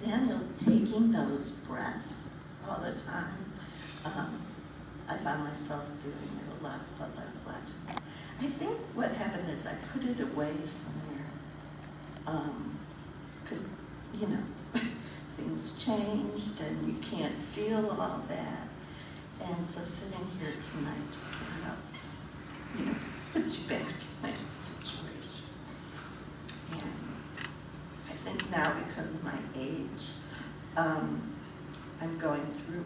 Daniel taking those breaths all the time. I found myself doing it a lot while I was watching. I think what happened is I put it away somewhere. Because, you know, things changed and you can't feel all that. And so sitting here tonight just kind of, you know, puts you back in that situation. And I think now because of my age, I'm going through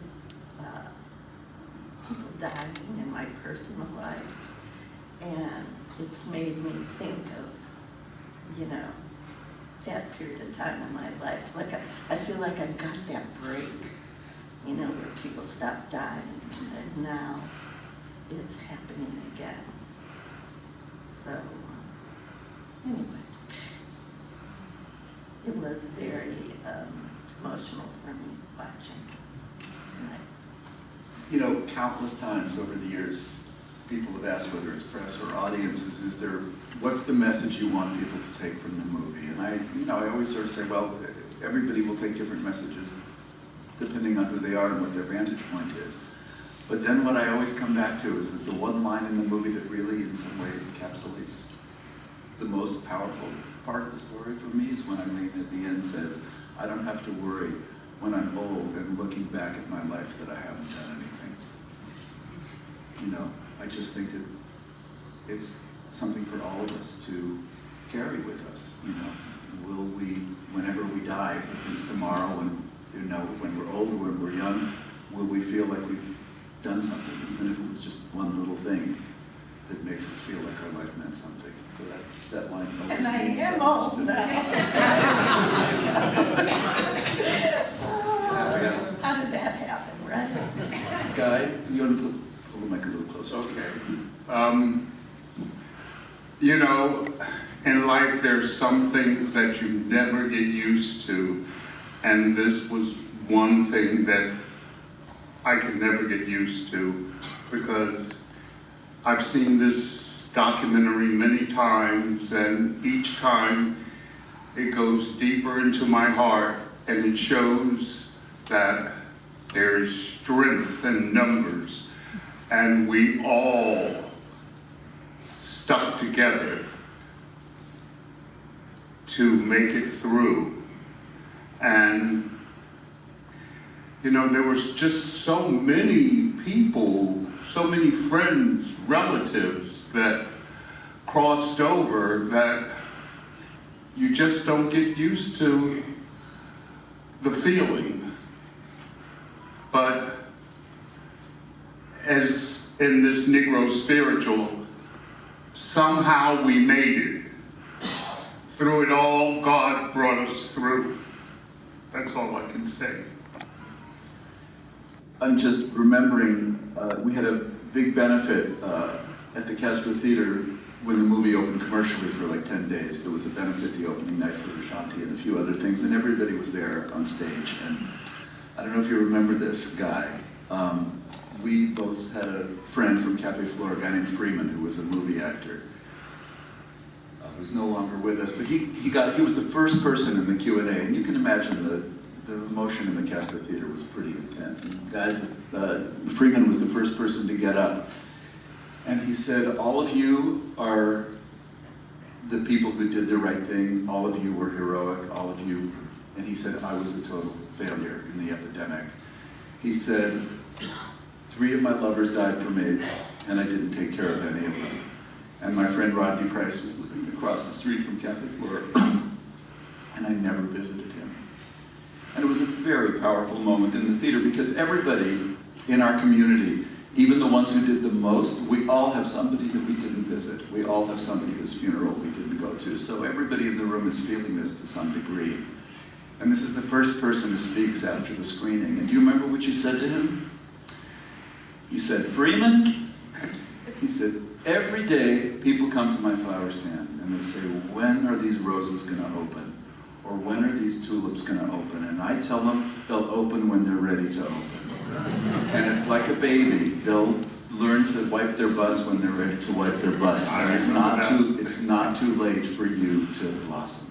people dying in my personal life. And it's made me think of, you know, that period of time in my life. Like I feel like I got that break, you know, where people stopped dying, and now it's happening again. So, anyway, it was very emotional for me watching this tonight. You know, countless times over the years, people have asked, whether it's press or audiences, what's the message you want people to take from the movie? And I always sort of say, well, everybody will take different messages depending on who they are and what their vantage point is. But then what I always come back to is that the one line in the movie that really, in some way, encapsulates the most powerful part of the story for me is when Eileen at the end says, I don't have to worry when I'm old and looking back at my life that I haven't done anything. You know, I just think that it's something for all of us to carry with us. You know, will we, whenever we die, if it's tomorrow, and you know, when we're old, when we're young, will we feel like we've done something, even if it was just one little thing that makes us feel like our life meant something. So that line always and I means am so much old to me. How did that happen, right? Guy, you want to pull the mic a little closer? Okay. You know, in life there's some things that you never get used to, and this was one thing that I could never get used to, because I've seen this documentary many times, and each time it goes deeper into my heart, and it shows that there's strength in numbers, and we all stuck together to make it through. And you know, there was just so many people, so many friends, relatives that crossed over that you just don't get used to the feeling. But as in this Negro spiritual, somehow we made it. Through it all, God brought us through. That's all I can say. I'm just remembering, we had a big benefit at the Castro Theater when the movie opened commercially for like 10 days. There was a benefit the opening night for Ashanti and a few other things, and everybody was there on stage. And I don't know if you remember this guy. We both had a friend from Cafe Flora, a guy named Freeman, who was a movie actor, who's no longer with us. But he was the first person in the Q&A, and you can imagine the emotion in the Castro Theater was pretty intense. And guys, Freeman was the first person to get up. And he said, all of you are the people who did the right thing. All of you were heroic, all of you. And he said, I was a total failure in the epidemic. He said, 3 of my lovers died from AIDS, and I didn't take care of any of them. And my friend Rodney Price was living across the street from Cafe Flora, and I never visited him. And it was a very powerful moment in the theater, because everybody in our community, even the ones who did the most, we all have somebody that we didn't visit. We all have somebody whose funeral we didn't go to. So everybody in the room is feeling this to some degree. And this is the first person who speaks after the screening. And do you remember what you said to him? You said, Freeman, he said, every day people come to my flower stand and they say, when are these roses gonna open? Or when are these tulips gonna open? And I tell them they'll open when they're ready to open. And it's like a baby. They'll learn to wipe their butts when they're ready to wipe their butts. But it's not too late for you to blossom.